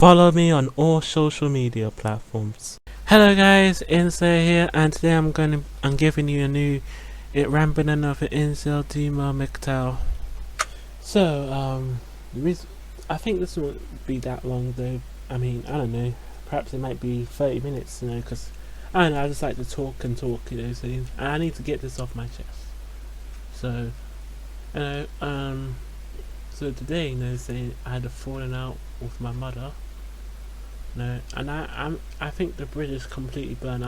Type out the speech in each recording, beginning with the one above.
Follow me on all social media platforms. Hello guys, incel here, and today I'm giving you a new rambling another incel Dima MGTOW. So the reason I think this won't be that long though. I mean, I don't know. Perhaps it might be 30 minutes, because I don't know. I just like to talk and talk, so and I need to get this off my chest. So, you know, so today, saying I had a falling out with my mother. No, and I think the bridge is completely burned.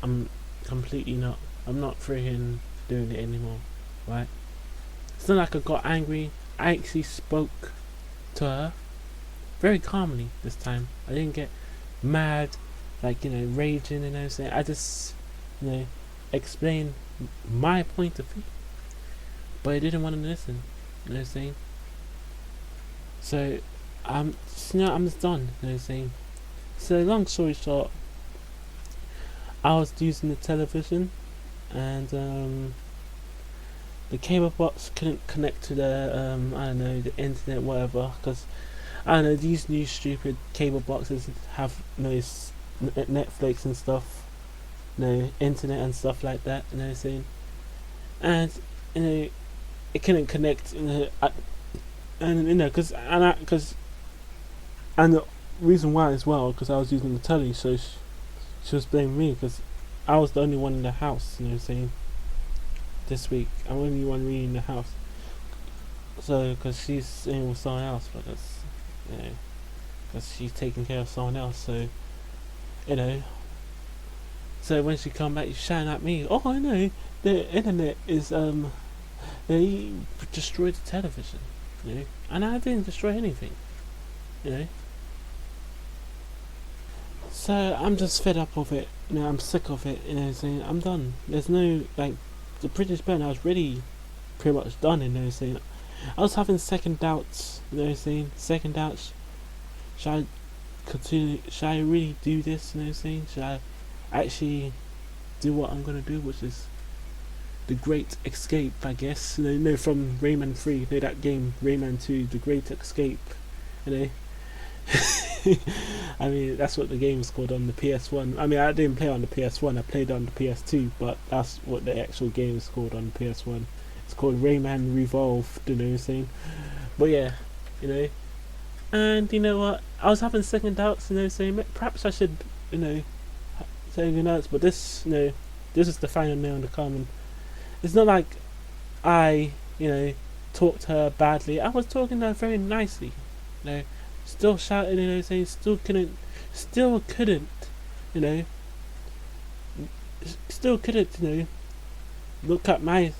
I'm completely not. I'm not freaking doing it anymore, right? It's not like I got angry. I actually spoke to her very calmly this time. I didn't get mad, raging, saying I just, explained my point of view, but I didn't want to listen. Saying. So, I'm just done. Saying. So long story short, I was using the television, and the cable box couldn't connect to the I don't know, the internet, whatever. Because I don't know, these new stupid cable boxes have Netflix and stuff, internet and stuff like that. Saying, and it couldn't connect. Because and the reason why as well, because I was using the telly, so she was blaming me because I was the only one in the house, saying, this week. I'm the only one really in the house. So, because she's staying with someone else, but that's, because she's taking care of someone else, so, so when she come back, she's shouting at me, oh, I know, the internet is, they destroyed the television, and I didn't destroy anything, So I'm just fed up of it. I'm sick of it. Saying I'm done. There's no the British band. I was really pretty much done. Saying I was having second doubts. Saying second doubts. Should I continue? Should I really do this? Saying should I actually do what I'm gonna do, which is the Great Escape, I guess. From Rayman 3. That game Rayman 2, The Great Escape. I mean, that's what the game is called on the PS1. I mean, I didn't play on the PS1, I played on the PS2, but that's what the actual game is called on the PS1. It's called Rayman Revolved, what I'm saying? But yeah, and you know what? I was having second doubts, saying perhaps I should, say anything else, but this, this is the final nail in the common. It's not like I, talked to her badly. I was talking to her very nicely, still shouting, saying still couldn't, still couldn't, look at my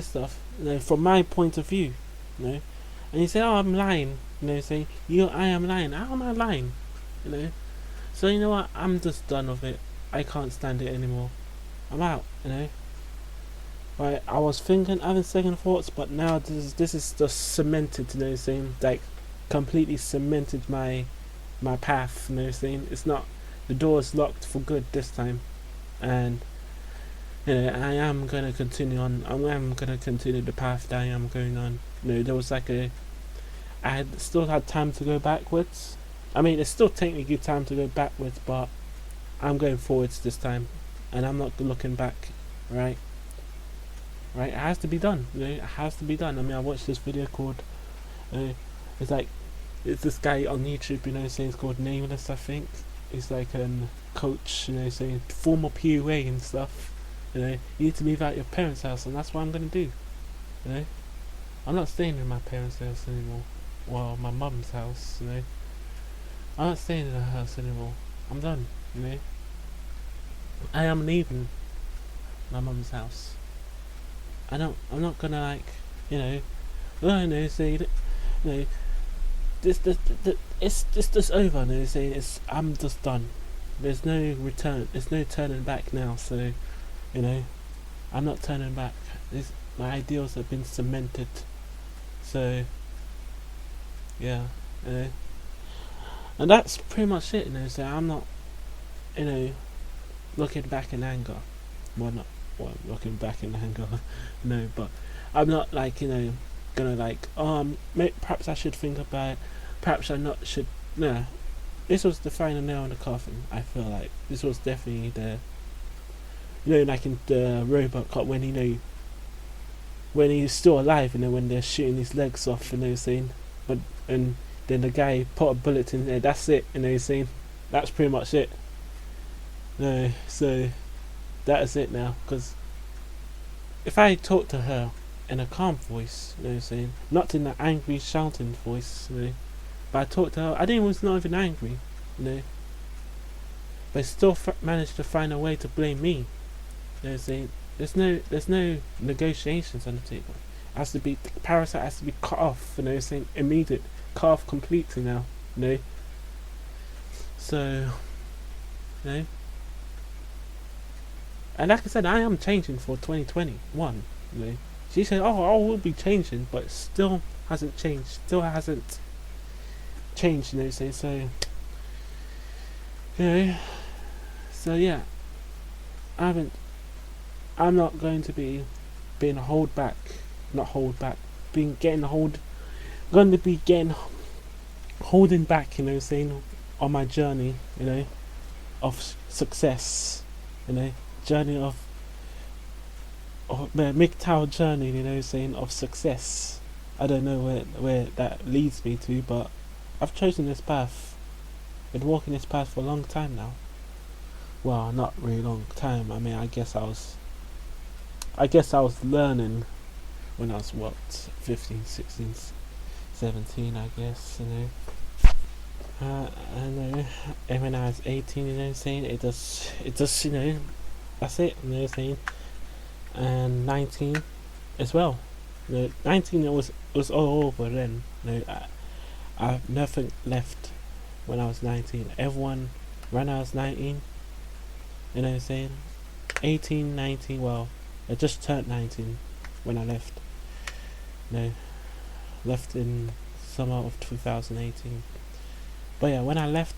stuff, from my point of view, and you say, oh, I'm lying, saying, I am lying. How am I lying, So you know what? I'm just done with it. I can't stand it anymore. I'm out, Right, I was having second thoughts, but now this is just cemented, saying completely cemented my path, saying it's not, the door is locked for good this time, and I am gonna continue on. I am gonna continue the path that I am going on. There was I had still had time to go backwards. I mean, it's still technically time to go backwards, but I'm going forwards this time, and I'm not looking back. Right, it has to be done. It has to be done. I mean, I watched this video called it's this guy on YouTube, saying it's called Nameless, I think. He's like a coach, saying former PUA and stuff. You need to move out your parents' house, and that's what I'm gonna do. I'm not staying in my parents' house anymore. Well, my mum's house, I'm not staying in her house anymore. I'm done, I am leaving my mum's house. I'm not gonna say, it's just over. Saying I'm just done. There's no return. There's no turning back now. So, I'm not turning back. My ideals have been cemented. So, yeah, and that's pretty much it. So I'm not, looking back in anger. Looking back in anger. No, but I'm not gonna perhaps I should think about it. Perhaps I not should nah, this was the final nail in the coffin. I feel like this was definitely the, like in the Robot Cop when when he's still alive, when they're shooting his legs off, saying, but and then the guy put a bullet in there. That's it, saying, that's pretty much it. No, so that is it now. Because if I talk to her in a calm voice, saying, not in an angry shouting voice, but I talked to her, was not even angry, but still managed to find a way to blame me. Saying, there's no negotiations on the table. It has to be, Parasite has to be cut off, saying, immediate, cut off completely now, So, and like I said, I am changing for 2021. She said, "Oh, I will be changing," but it still hasn't changed. Still hasn't changed. So, so yeah, I'm not going to be being hold back, not hold back, going to be getting holding back. Saying on my journey, of success, journey of MGTOW journey, saying of success. I don't know where that leads me to, but I've chosen this path. Been walking this path for a long time now. Well, not really long time. I mean, I guess I was learning when I was 15, 16, 17, I guess, and when I was 18, saying it just, that's it, saying, and 19 as well. 19, it was all over then. I've nothing left when I was 19. Everyone when I was 19, 18, 19. Well, I just turned 19 when I left. Left in summer of 2018. But yeah, when I left,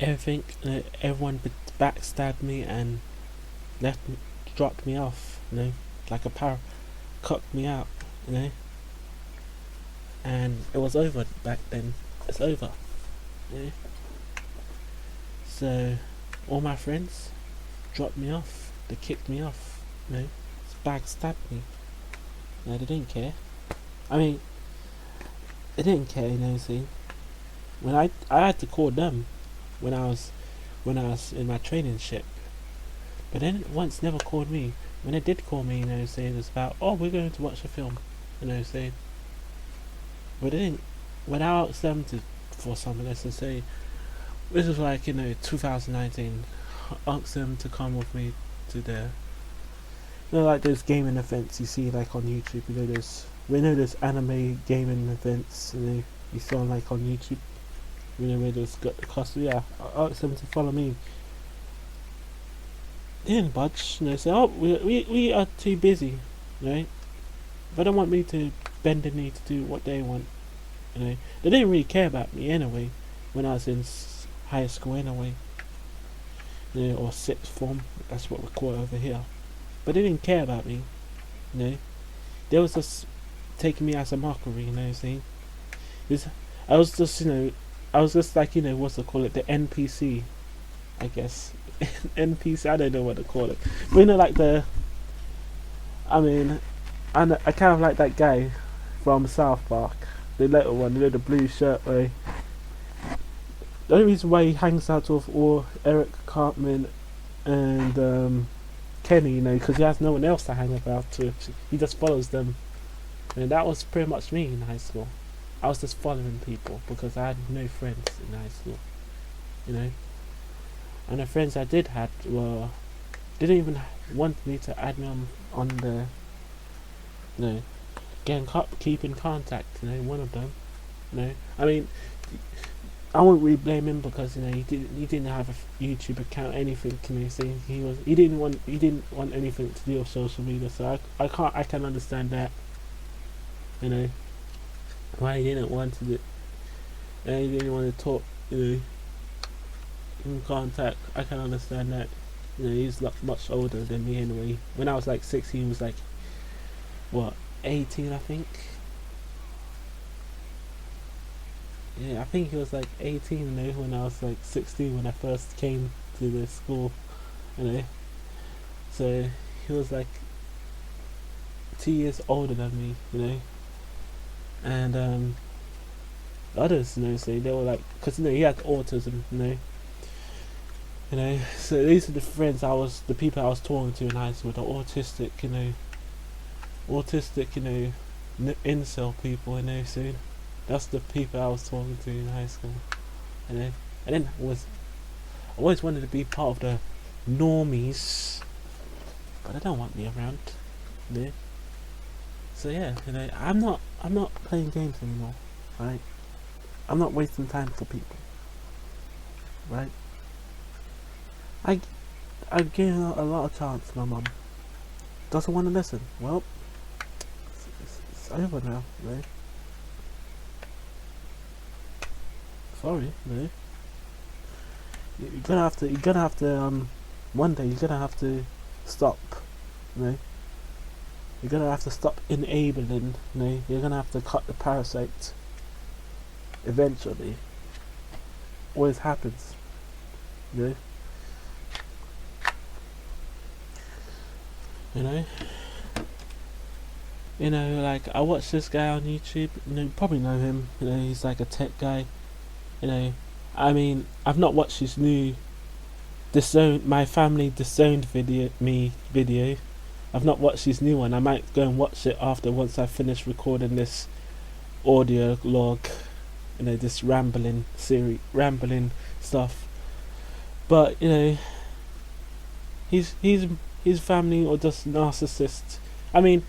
everything, everyone backstabbed me and dropped me off, like a power, cut me out, and it was over back then. It's over, So, all my friends dropped me off. They kicked me off, backstabbed me. They didn't care. I mean, they didn't care, see. When I had to call them when I was in my training ship, but then once never called me. When they did call me, saying it's about, oh, we're going to watch a film, saying, but they didn't. When I asked them for something, let's just say, this was like 2019, asked them to come with me to the, like those gaming events you see like on YouTube. There's anime gaming events, you saw like on YouTube. Where there's got the cost. Yeah, I asked them to follow me. They didn't budge. Say, oh, we are too busy, right? They don't want me to bend the knee to do what they want. They didn't really care about me anyway. When I was in high school anyway, or sixth form. That's what we call it over here. But they didn't care about me, They was just taking me as a mockery, saying. I was just like, what's to call it, the NPC, I guess. NPC, I don't know what to call it. But like I kind of like that guy from South Park, the little one, the blue shirt way. The only reason why he hangs out with all Eric Cartman and Kenny, because he has no one else to hang about to. He just follows them. And that was pretty much me in high school. I was just following people because I had no friends in high school, And the friends I did had didn't even want me to add me on the, keep in contact. One of them, I mean, I won't really blame him because he didn't have a YouTube account, anything. See, he didn't want anything to do with social media. So I can understand that. Why he didn't want to do, and he didn't want to talk, in contact. I can understand that. He's much older than me anyway. When I was like 16, he was like, what, 18, I think. Yeah, I think he was like 18, you know, when I was like 16 when I first came to the school, you know. So he was like 2 years older than me, you know. And others, you know, so they were like, because you know he had autism, you know. So these are the people I was talking to in high school, the autistic, incel people, you know. So that's the people I was talking to in high school, you know. And then I always wanted to be part of the normies, but they don't want me around, you know. So yeah, you know, I'm not playing games anymore, right? I'm not wasting time for people, right? I gave her a lot of chance. My mum doesn't want to listen. Well, it's over now, right? Sorry, right? You're gonna have to one day you're gonna have to stop, right? You're gonna have to stop enabling, you're gonna have to cut the parasite eventually. Always happens, you know. You know, like I watched this guy on YouTube. You probably know him. You know, he's like a tech guy. You know, I mean, I've not watched his new my family disowned video. I've not watched his new one. I might go and watch it once I finish recording this audio log. You know, this rambling stuff. But you know, his family or just narcissist. I mean,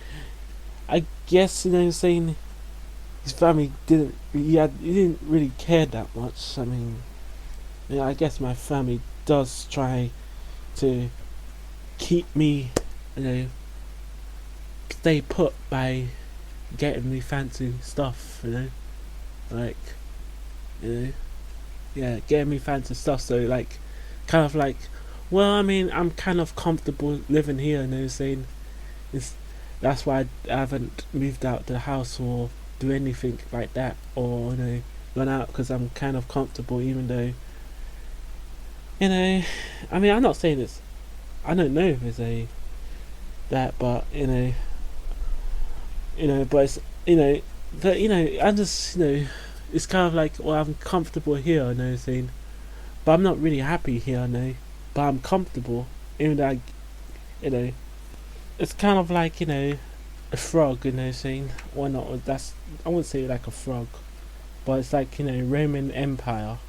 I guess, you know, saying his family he didn't really care that much. I mean, you know, I guess my family does try to keep me, you know, stay put by getting me fancy stuff, you know, like, you know, yeah, getting me fancy stuff. So like, kind of like, well, I mean, I'm kind of comfortable living here, you know, saying that's why I haven't moved out the house or do anything like that, or you know, run out, because I'm kind of comfortable, even though, you know, I mean, I'm not saying it's, I don't know if it's that, but you know, but it's, you know, that, you know, I just, you know, it's kind of like, well, I'm comfortable here, you know, saying, but I'm not really happy here, you know, but I'm comfortable, even though you know, it's kind of like, you know, a frog, you know, saying, why not? I wouldn't say like a frog, but it's like, you know, Roman Empire,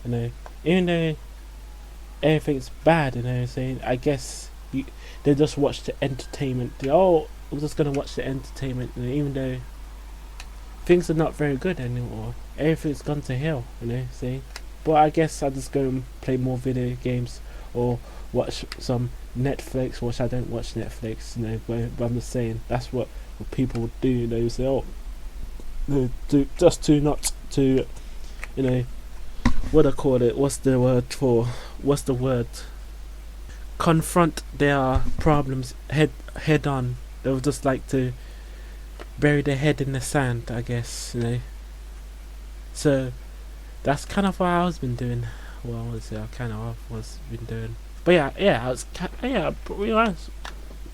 you know, even though everything's bad, you know, saying, I guess they just watch the entertainment. I'm just gonna watch the entertainment, you know, even though things are not very good anymore. Everything's gone to hell, you know, see. But I guess I'll just go and play more video games or watch some Netflix, which I don't watch Netflix, you know, but I'm just saying that's what people do, you know, say, oh, just to not to, you know, what I call it, what's the word, confront their problems head on. They'll just like to bury their head in the sand, I guess, you know. So that's kind of what I was been doing. Well, was been doing. But I realized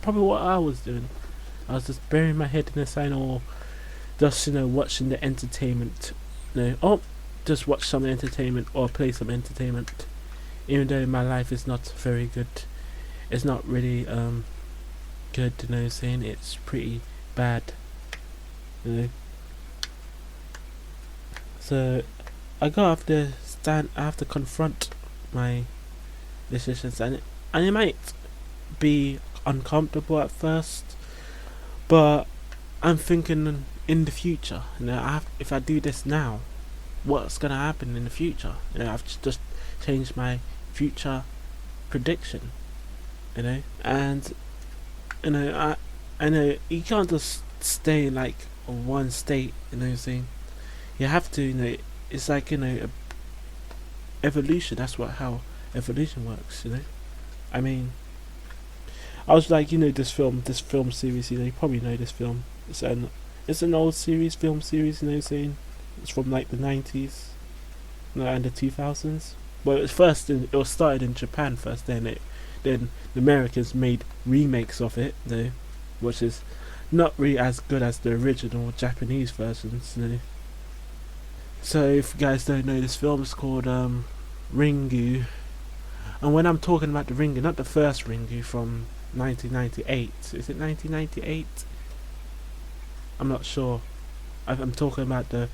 probably what I was doing. I was just burying my head in the sand, or just, you know, watching the entertainment. You know, just watch some entertainment or play some entertainment. Even though my life is not very good, it's not really good. You know, saying it's pretty bad. You know. So I have to confront my decisions, and it might be uncomfortable at first, but I'm thinking in the future, you know, if I do this now, what's gonna happen in the future? You know, I've just changed my future prediction, you know, and you know, I know you can't just stay in like one state, you know what I'm saying? You have to, you know, it's like, you know, evolution. That's how evolution works, you know. I mean, I was like, you know, this film series, you know, you probably know this film. It's an old series, film series, you know what I'm saying? It's from like the 90s, and the 2000s. But it was started in Japan first, then the Americans made remakes of it, you know, which is not really as good as the original Japanese versions, you know. So if you guys don't know, this film is called Ringu. And when I'm talking about the Ringu, not the first Ringu from 1998, is it 1998? I'm not sure. I'm talking about the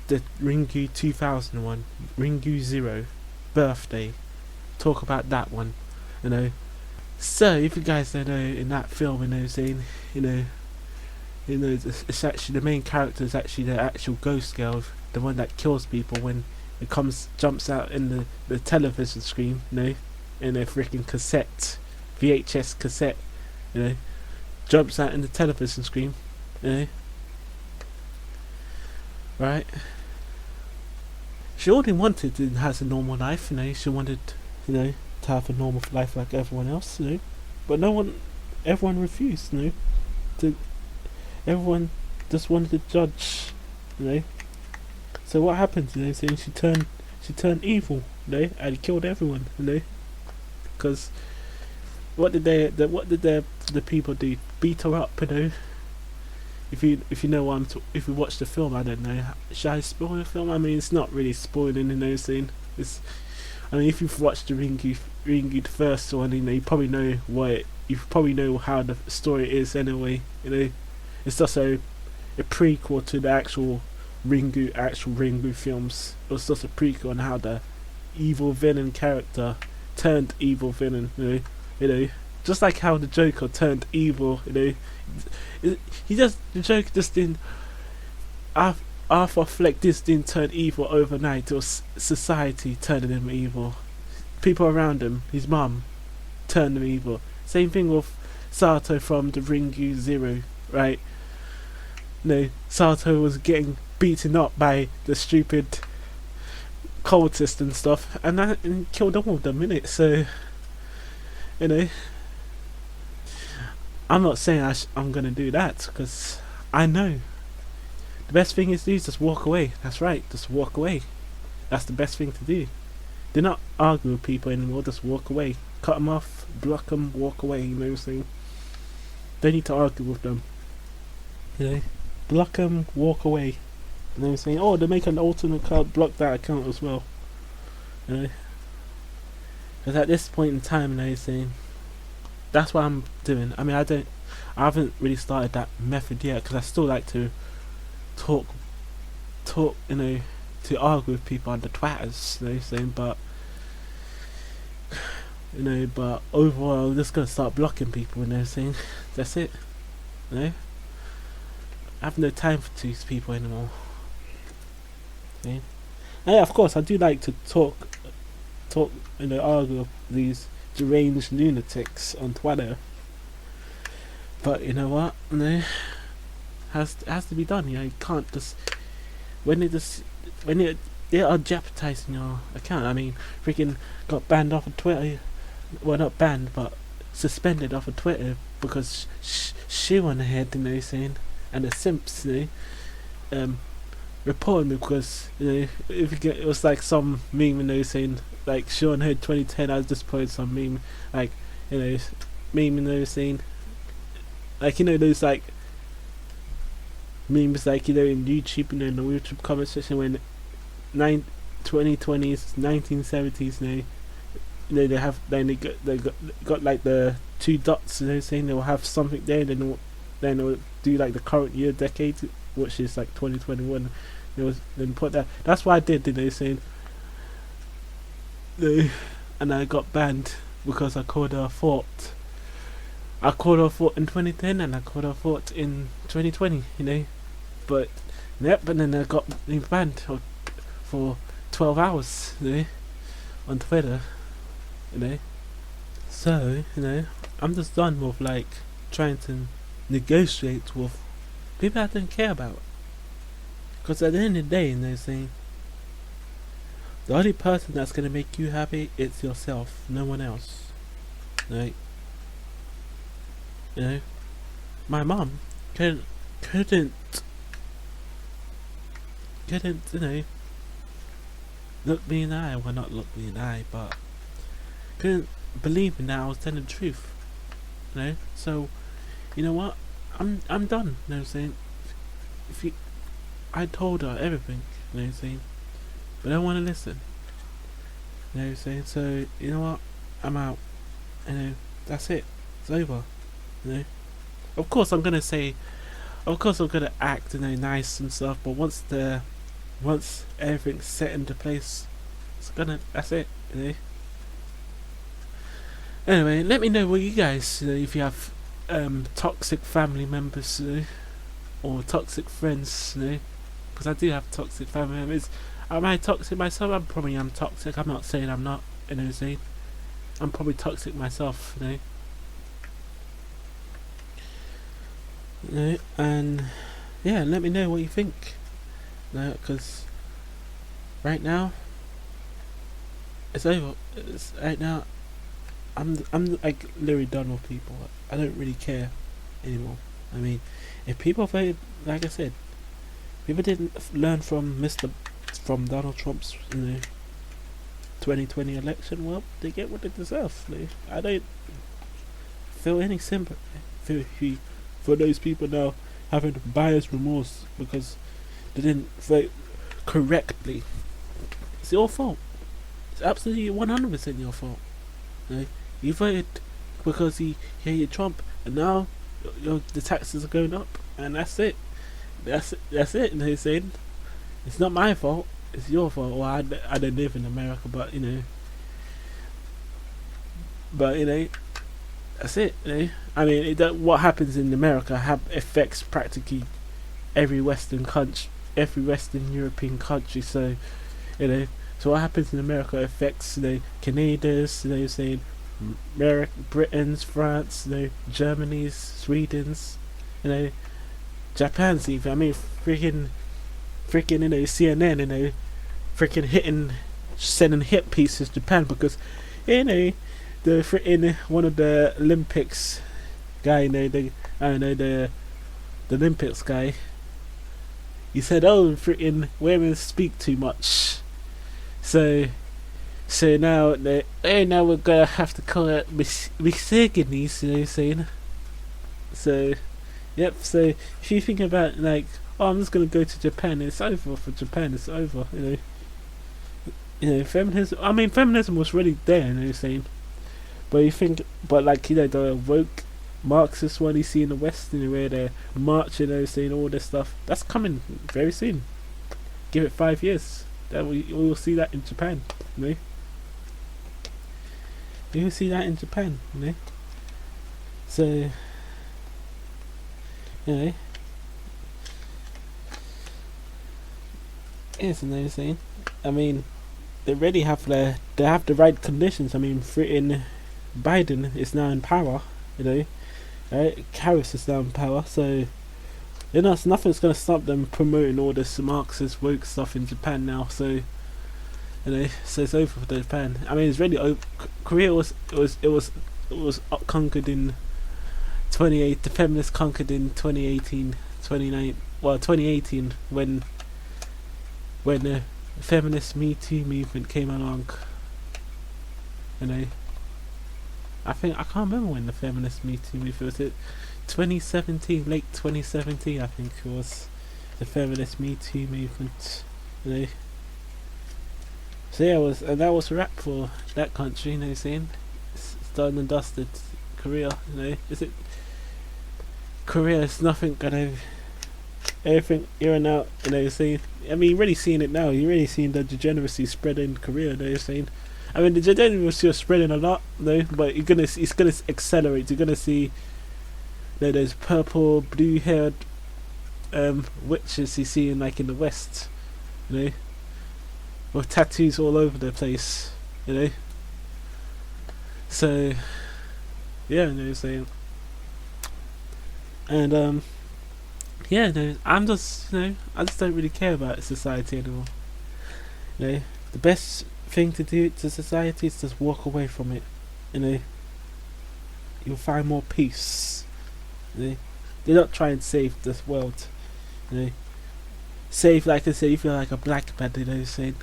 Ringu 2001, Ringu Zero, Birthday. Talk about that one, you know. So if you guys don't know, in that film, you know, saying, you know, it's actually the main character is actually the actual ghost girl, the one that kills people when it jumps out in the television screen, you know, in a freaking cassette, VHS cassette, you know, jumps out in the television screen, you know, right? She only wanted to have a normal life, you know. She wanted, you know, to have a normal life like everyone else, you know. But everyone refused, you know. Everyone just wanted to judge, you know. So what happened, you know? Saying she turned evil, you know, and killed everyone, you know. Because what did the people do? Beat her up, you know. If you know what if you watch the film, I don't know. Should I spoil the film? I mean, it's not really spoiling, you know. Saying I mean, if you've watched the Ringu the first one, you know, you probably know you probably know how the story is anyway. You know, it's just a prequel to the actual Ringu films. It was just a prequel on how the evil villain character turned evil villain. You know, just like how the Joker turned evil. You know, the Joker just didn't. Arthur Fleck just didn't turn evil overnight. It was society turning him evil. People around him, his mum, turned him evil. Same thing with Sato from the Ringu Zero, right? No, Sato was getting beaten up by the stupid cultists and stuff, and killed all of them, innit? So, you know, I'm not saying I'm gonna do that, because I know the best thing is to do is just walk away. That's right, just walk away. That's the best thing to do. Do not argue with people anymore, just walk away. Cut them off, block them, walk away, you know what I'm saying? Don't need to argue with them. You know? Block them, walk away. You know what I'm saying? Oh, they make an alternate account, block that account as well. You know? Because at this point in time, you know what I'm saying? That's what I'm doing. I mean, I haven't really started that method yet, because I still like to talk, you know, to argue with people on the Twitters, you know what I'm saying? But, you know, but overall, I'm just gonna start blocking people, you know what I'm saying? That's it, you know? I have no time for these people anymore. Okay? And yeah, of course, I do like to talk, you know, argue with these deranged lunatics on Twitter. But you know what? You know, has to be done. You know, you can't just when they are jeopardizing your account. I mean, freaking got banned off of Twitter. Well, not banned, but suspended off of Twitter because she went ahead, you know, saying, and the simps, you know, reported me because, you know, if you get, it was like some meme, you know, saying like Sean Hood 2010. I just posted some meme, like, you know, meme, you know, saying, like, you know, those like memes, like, you know, in YouTube, you know, in the YouTube comment section when 2020s, 1970s, you know, they got like the two dots, you know, saying they will have something there, then they'll do like the current year decade, which is like 2021. Then put that. That's what I did, you know, saying, and I got banned because I called her a fort. I called her a fort in 2010 and I called her a fort in 2020, you know. But then I got banned for 12 hours, you know, on Twitter, you know. So, you know, I'm just done with like trying to negotiate with people I don't care about. Because at the end of the day, you know, saying the only person that's gonna make you happy is yourself, no one else. Right? You know, my mum, couldn't, couldn't, you know, look me in the eye. Well, not look me in the eye, but couldn't believe in that I was telling the truth. You know, so you know what? I'm done. You know what I'm saying? If you, I told her everything. You know what I'm saying? But I don't want to listen. You know what I'm saying? So you know what? I'm out. You know, that's it. It's over. You know. Of course, I'm gonna say. Of course, I'm gonna act, you know, nice and stuff. But once everything's set into place, that's it. You know. Anyway, let me know what you guys, you know, if you have toxic family members, you know, or toxic friends, you know, because I do have toxic family members. Am I toxic myself? I'm probably toxic. I'm not saying I'm not. You know what I'm saying? I'm probably toxic myself. You know. You know, and yeah, let me know what you think. You know, because right now it's over. Right now. I'm like literally done with people. I don't really care anymore. I mean, if people voted, like I said, people didn't learn from Donald Trump's 2020 election. Well, they get what they deserve. I don't feel any sympathy for those people now having buyer's remorse because they didn't vote correctly. It's your fault. It's absolutely 100% your fault. You voted because he hated Trump, and now the taxes are going up, and that's it. That's it. And he's saying it's not my fault. It's your fault. Well, I don't live in America, but you know, that's it. You know? I mean, what happens in America affects practically every Western country, every Western European country. So, you know. So what happens in America affects Canada's, saying Britain's, France, Germany's, Sweden's, Japan's even. I mean, freaking, CNN, freaking sending hit pieces to Japan because, the freaking one of the Olympics guy, the Olympics guy. He said, "Oh, freaking women speak too much." So now we're gonna have to call it misogyny, you know what I'm saying? So, yep. So if you think about I'm just gonna go to Japan, it's over for Japan. It's over, feminism. I mean, feminism was already there, you know what I'm saying? But the woke Marxist one you see in the West, where they're marching, saying all this stuff. That's coming very soon. Give it 5 years. We will see that in Japan, We will see that in Japan, So, it's amazing. I mean, they already have the right conditions. I mean, freaking Biden is now in power, right? Harris is now in power, so. Nothing's going to stop them promoting all this Marxist woke stuff in Japan now. So, so it's over for Japan. I mean, it's really Korea was conquered in 2018. The feminists conquered in 2018, 2018 when the feminist Me Too movement came along. I can't remember when the feminist Me Too movement was. It 2017, late 2017, I think it was the feminist Me Too movement. So yeah, that was a wrap for that country. Saying it's done and dusted. Korea, is it? Korea is nothing gonna. Everything here and out, saying. I mean, you're really seeing it now. You're really seeing the degeneracy spread in Korea. Saying. I mean, the degeneracy is spreading a lot, but it's gonna accelerate. You're gonna see. There's purple, blue-haired witches you see in the West, with tattoos all over the place, So, yeah, saying, and I'm just, I just don't really care about society anymore. The best thing to do to society is just walk away from it. You'll find more peace. They're not trying to save this world, you know. Save, like I say, if you're like a black man, you know, saying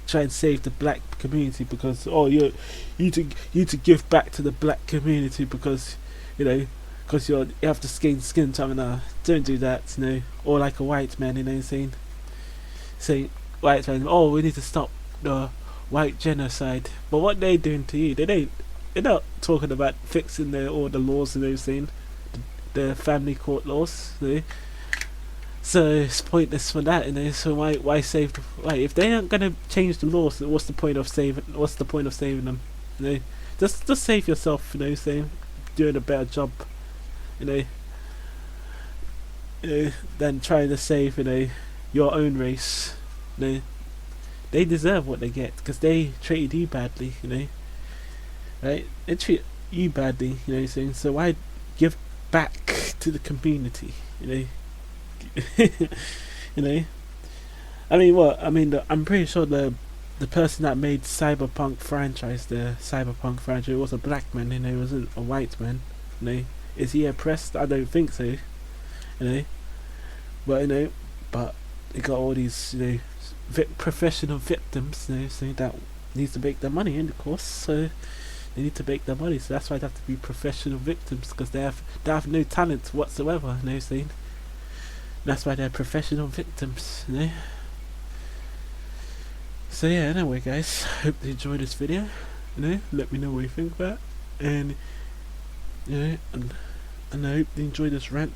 try and save the black community because you to give back to the black community because you know because you have the skin tone. Don't do that, you know. Or like a white man, you know, saying white man, oh, we need to stop the white genocide. But what they doing to you? They're not talking about fixing all the laws and everything, the family court laws, you know? So it's pointless for that, you know. So why save if they aren't gonna change the laws, what's the point of saving them? You know, just save yourself, you know, saying doing a better job, you know, than trying to save, you know, your own race. You know, they deserve what they get because they treated you badly, you know. Right? They treat you badly, you know, saying, so why give back to the community, you know? You know, I'm pretty sure the person that made the Cyberpunk franchise was a black man, you know, it wasn't a white man, you know. Is he oppressed? I don't think so, you know. But they got all these, you know, professional victims, you know, so that needs to make their money in the course, so they need to make their money, so that's why they have to be professional victims because they have no talent whatsoever, you know, saying. That's why they're professional victims, you know. So yeah, anyway guys, hope you enjoyed this video, you know, let me know what you think about it, and you know, and I hope you enjoyed this rant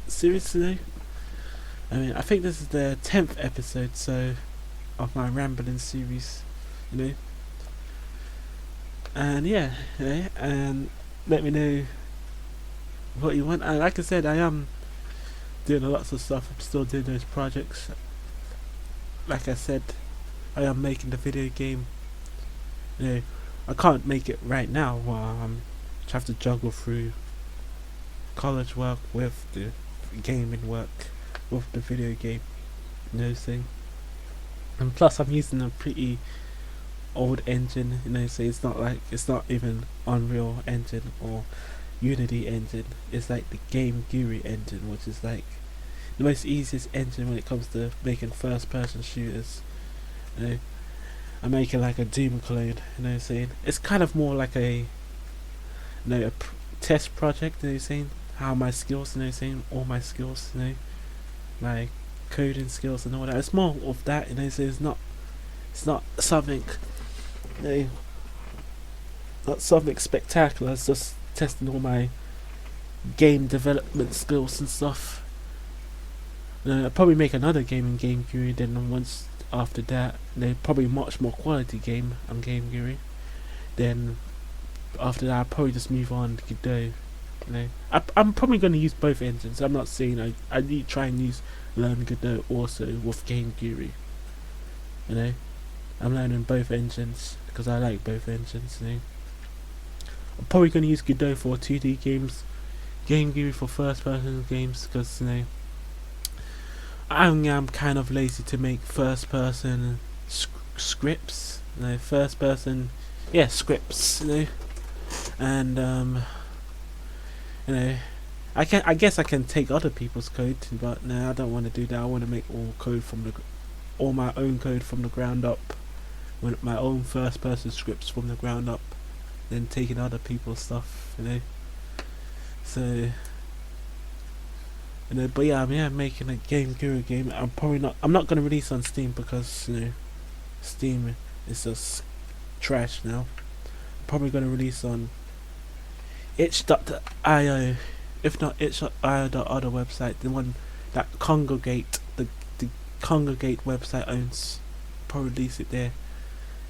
series today. I think this is the 10th episode of my rambling series, you know. And yeah, you know, and let me know what you want. And like I said, I am doing lots of stuff. I'm still doing those projects. Like I said, I am making the video game. You know, I can't make it right now while I'm have to juggle through college work with the gaming work with the video game, you know, thing. And plus, I'm using a pretty old engine, you know, so it's not even Unreal Engine or Unity engine. It's like the Game GUI engine, which is like the most easiest engine when it comes to making first-person shooters. You know, I'm making like a Doom clone. You know, saying it's kind of more like a test project. You know, saying how my skills. You know, saying all my skills. You know, my coding skills and all that. It's more of that. You know, so it's not something. You know, not something spectacular. It's just testing all my game development skills and stuff. I'll probably make another game in Game GUI, then once after that, probably much more quality game on Game GUI. Then after that, I'll probably just move on to Godot. You know, I'm probably going to use both engines. I'm not saying I need to try and learn Godot also with Game GUI. You know, I'm learning both engines because I like both engines. You know, I'm probably going to use Godot for 2D games, Game GUI for first-person games because, you know, I am kind of lazy to make first-person scripts. You know, first-person, scripts. You know, and you know, I guess I can take other people's code, but no, I don't want to do that. I want to make all my own code from the ground up, with my own first-person scripts from the ground up, then taking other people's stuff. You know, so. You know, but yeah, I'm making a Game GUI game. I'm not gonna release on Steam because, you know, Steam is just trash now. I'm probably gonna release on itch.io, if not itch.io, the other website, the one that Congregate, the Congregate website owns. Probably release it there,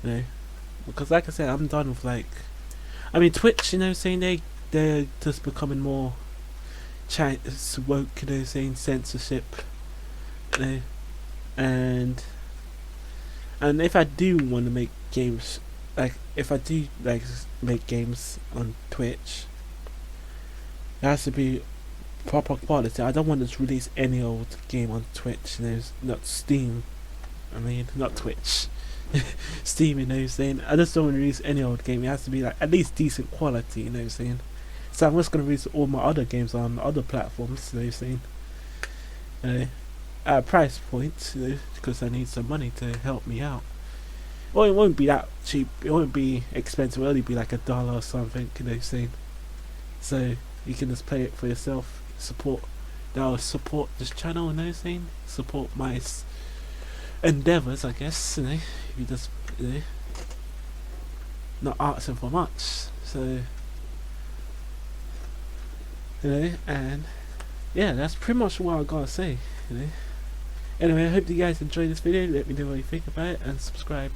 you know, because like I said, I'm done with Twitch. You know, saying they're just becoming more woke, you know, saying censorship, you know, and if I do want to make games, if I do make games on Twitch, it has to be proper quality. I don't want to just release any old game on Twitch, you know, not Steam. Not Twitch. Steam, you know, saying I just don't want to release any old game. It has to be at least decent quality, you know, saying. So I'm just gonna release all my other games on other platforms. You know, saying, at a price point, because I need some money to help me out. Well, it won't be that cheap. It won't be expensive. It'll only be like $1 or something. You know, saying. So you can just play it for yourself. Support. That'll support this channel. You know, saying. Support my endeavors, I guess. You know, if you just not asking for much. So and yeah, that's pretty much what I gotta say. Anyway, I hope you guys enjoyed this video. Let me know what you think about it and subscribe.